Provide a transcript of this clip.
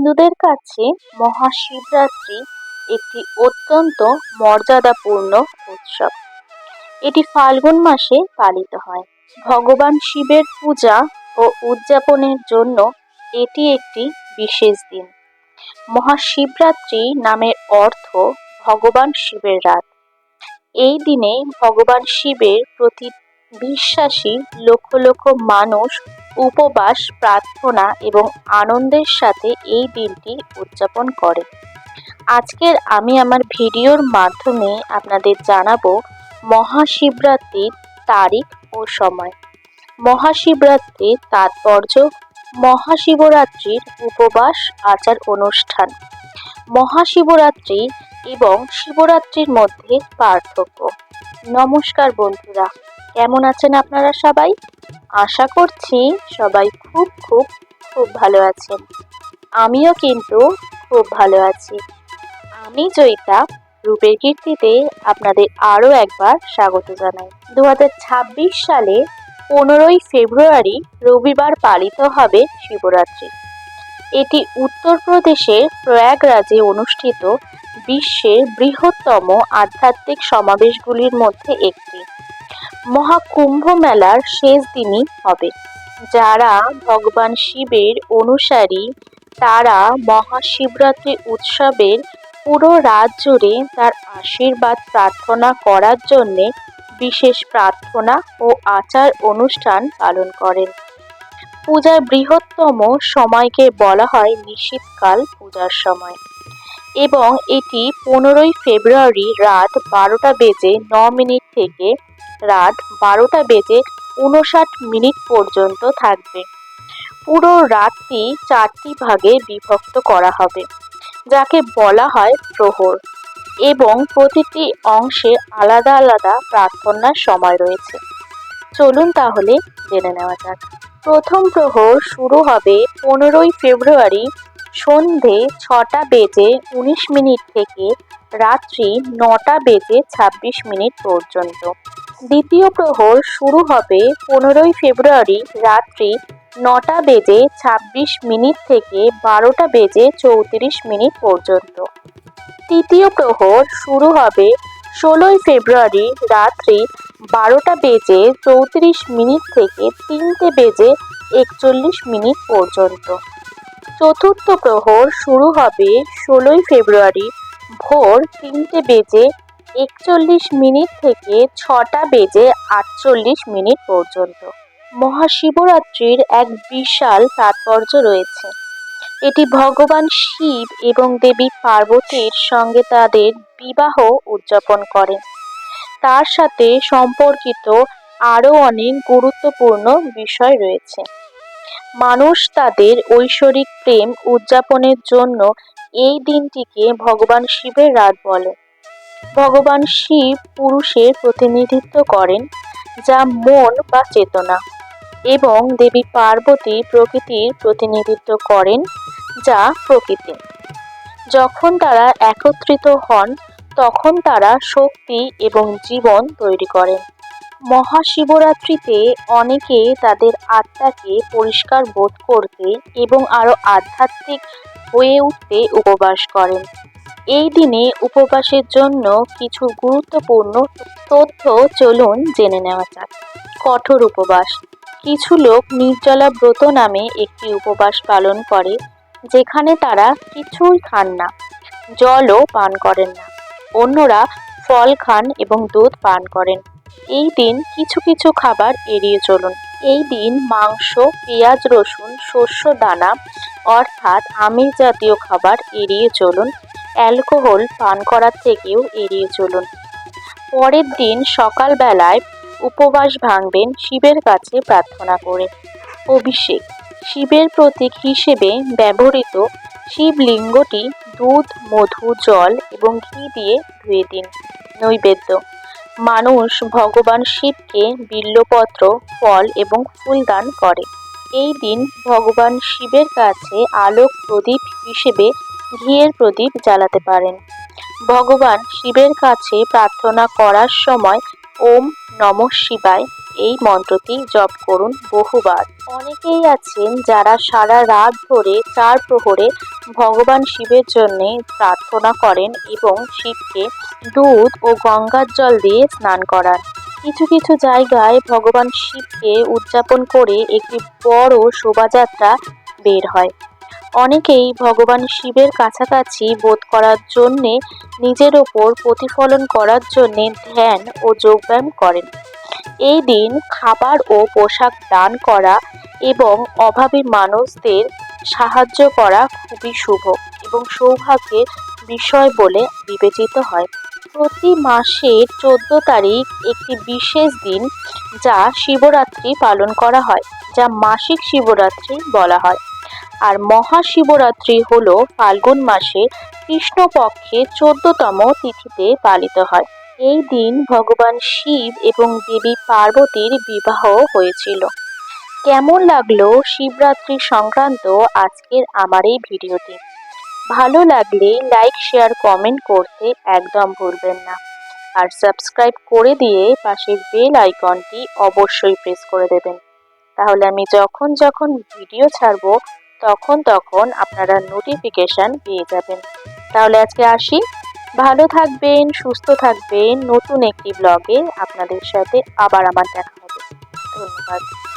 হিন্দুদের কাছে মহাশিবরাত্রি একটি অত্যন্ত মর্যাদাপূর্ণ উৎসব। এটি ফাল্গুন মাসে পালিত হয়। ভগবান শিবের পূজা ও উদযাপনের জন্য এটি একটি বিশেষ দিন। মহাশিবরাত্রি নামের অর্থ ভগবান শিবের রাত। এই দিনে ভগবান শিবের প্রতি বিশ্বাসী লক্ষ লক্ষ মানুষ উপবাস, প্রার্থনা এবং আনন্দের সাথে এই দিনটি উদযাপন করে। আজকের আমি আমার ভিডিওর মাধ্যমে আপনাদের জানাবো মহাশিবরাত্রির তারিখ ও সময়। মহাশিবরাত্রির তাৎপর্য, মহাশিবরাত্রির উপবাস আচার অনুষ্ঠান, মহাশিবরাত্রি এবং শিবরাত্রির মধ্যে পার্থক্য। নমস্কার বন্ধুরা, কেমন আছেন আপনারা সবাই? আশা করছি সবাই খুব খুব খুব ভালো আছেন। আমিও কিন্তু খুব ভালো আছি। আমি জয়িতা, রূপের কীর্তিতে আপনাদের আরও একবার স্বাগত জানাই। 2026 সালে 15ই ফেব্রুয়ারি রবিবার পালিত হবে শিবরাত্রি। এটি উত্তরপ্রদেশের প্রয়াগরাজে অনুষ্ঠিত বিশ্বের বৃহত্তম আধ্যাত্মিক সমাবেশগুলির মধ্যে একটি। মহাকুম্ভ মেলার শেষ দিনই হবে। যারা ভগবান শিবের অনুসারী তারা মহাশিবরাত্রি উৎসবের পুরো রাত জুড়ে তার আশীর্বাদ প্রার্থনা করার জন্যে বিশেষ প্রার্থনা ও আচার অনুষ্ঠান পালন করেন। পূজার বৃহত্তম সময়কে বলা হয় নিশীথকাল পূজার সময় এবং এটি 15ই ফেব্রুয়ারি রাত 12টা বেজে 9 মিনিট থেকে রাত 12টা বেজে 59 পর্যন্ত থাকবে। পুরো রাতটি 4টি ভাগে বিভক্ত করা হবে, যাকে বলা হয় প্রহর, এবং প্রতিটি অংশে আলাদা আলাদা প্রার্থনার সময় রয়েছে। চলুন তাহলে জেনে নেওয়া যাক। প্রথম প্রহর শুরু হবে 15ই ফেব্রুয়ারি সন্ধে 6টা বেজে 19 মিনিট থেকে রাত্রি 9টা বেজে 26 মিনিট পর্যন্ত। দ্বিতীয় প্রহর শুরু হবে 15ই ফেব্রুয়ারি রাত্রি 9টা বেজে 26 মিনিট থেকে 12টা বেজে 34 মিনিট পর্যন্ত। তৃতীয় প্রহর শুরু হবে 16ই ফেব্রুয়ারি রাত্রি 12টা বেজে 34 মিনিট থেকে 3টে বেজে 41 মিনিট পর্যন্ত। চতুর্থ প্রহর শুরু হবে 16ই ফেব্রুয়ারি ভোর 3টে বেজে 41 মিনিট থেকে 6টা বেজে 48 মিনিট পর্যন্ত। মহাশিবরাত্রির এক বিশাল তাৎপর্য রয়েছে। এটি ভগবান শিব এবং দেবী পার্বতীর সঙ্গে তাদের বিবাহ উদযাপন করেন। তার সাথে সম্পর্কিত আরও অনেক গুরুত্বপূর্ণ বিষয় রয়েছে। মানুষ তাদের ঐশ্বরিক প্রেম উদযাপনের জন্য এই দিনটিকে ভগবান শিবের রাত বলে। ভগবান শিব পুরুষের প্রতিনিধিত্ব করেন, যা মন বা চেতনা, এবং দেবী পার্বতী প্রকৃতির প্রতিনিধিত্ব করেন, যা প্রকৃতি। যখন তারা একত্রিত হন তখন তারা শক্তি এবং জীবন তৈরি করেন। মহাশিবরাত্রিতে অনেকে তাদের আত্মাকে পরিষ্কার বোধ করতে এবং আরও আধ্যাত্মিক হয়ে উঠতে উপবাস করেন। এই দিনে উপবাসের জন্য কিছু গুরুত্বপূর্ণ তথ্য চলুন জেনে নেওয়া যাক। কঠোর উপবাস। কিছু লোক নির্জলা ব্রত নামে একটি উপবাস পালন করে, যেখানে তারা কিছুই খান না, জলও পান করেন না। অন্যরা ফল খান এবং দুধ পান করেন। এই দিন কিছু কিছু খাবার এড়িয়ে চলুন। এই দিন মাংস, পেঁয়াজ, রসুন, শস্য দানা অর্থাৎ আমিষ জাতীয় খাবার এড়িয়ে চলুন। অ্যালকোহল পান করার থেকেও এড়িয়ে চলুন। পরের দিন সকালবেলায় উপবাস ভাঙবেন শিবের কাছে প্রার্থনা করে। অভিষেক। শিবের প্রতীক হিসেবে ব্যবহৃত শিবলিঙ্গটি দুধ, মধু, জল এবং ঘি দিয়ে ধুয়ে দিন। নৈবেদ্য। মানুষ ভগবান শিবকে বিল্বপত্র, ফল এবং ফুল দান করে। এই দিন ভগবান শিবের কাছে আলোক প্রদীপ হিসেবে ঘিয়ের প্রদীপ জ্বালাতে পারেন। ভগবান শিবের কাছে প্রার্থনা করার সময় ওম নমঃ শিবায় এই মন্ত্রটি জপ করুন বহুবার। অনেকেই আছেন যারা সারা রাত ধরে 4 প্রহরে ভগবান শিবের জন্য প্রার্থনা করেন এবং শিবকে দুধ ও গঙ্গার জল দিয়ে স্নান করান। কিছু কিছু জায়গায় ভগবান শিবকে উদযাপন করে একটি বড় শোভাযাত্রা বের হয়। অনেকেই ভগবান শিবের কাছাকাছি বোধ করার জন্যে, নিজের ওপর প্রতিফলন করার জন্যে ধ্যান ও যোগব্যায়াম করেন। এই দিন খাবার ও পোশাক দান করা এবং অভাবী মানুষদের সাহায্য করা খুবই শুভ এবং সৌভাগ্যের বিষয় বলে বিবেচিত হয়। প্রতি মাসের 14 তারিখ একটি বিশেষ দিন, যা শিবরাত্রি পালন করা হয়, যা মাসিক শিবরাত্রি বলা হয়। আর মহাশিবরাত্রি হলো ফাল্গুন মাসে কৃষ্ণপক্ষের 14তম তিথিতে পালিত হয়। এই দিন ভগবান শিব এবং দেবী পার্বতীর বিবাহ হয়েছিল। কেমন লাগলো শিবরাত্রি সংক্রান্ত আজকের আমার এই ভিডিওটি? ভালো লাগলে লাইক, শেয়ার, কমেন্ট করতে একদম ভুলবেন না। আর সাবস্ক্রাইব করে দিয়ে পাশের বেল আইকনটি অবশ্যই প্রেস করে দেবেন। তাহলে আমি যখন যখন ভিডিও ছাড়বো তখন আপনারা নোটিফিকেশন পেয়ে যাবেন। তাহলে আজকে আসি। ভালো থাকবেন, সুস্থ থাকবেন। নতুন একটি ব্লগে আপনাদের সাথে আবার আমার দেখা হবে। ধন্যবাদ।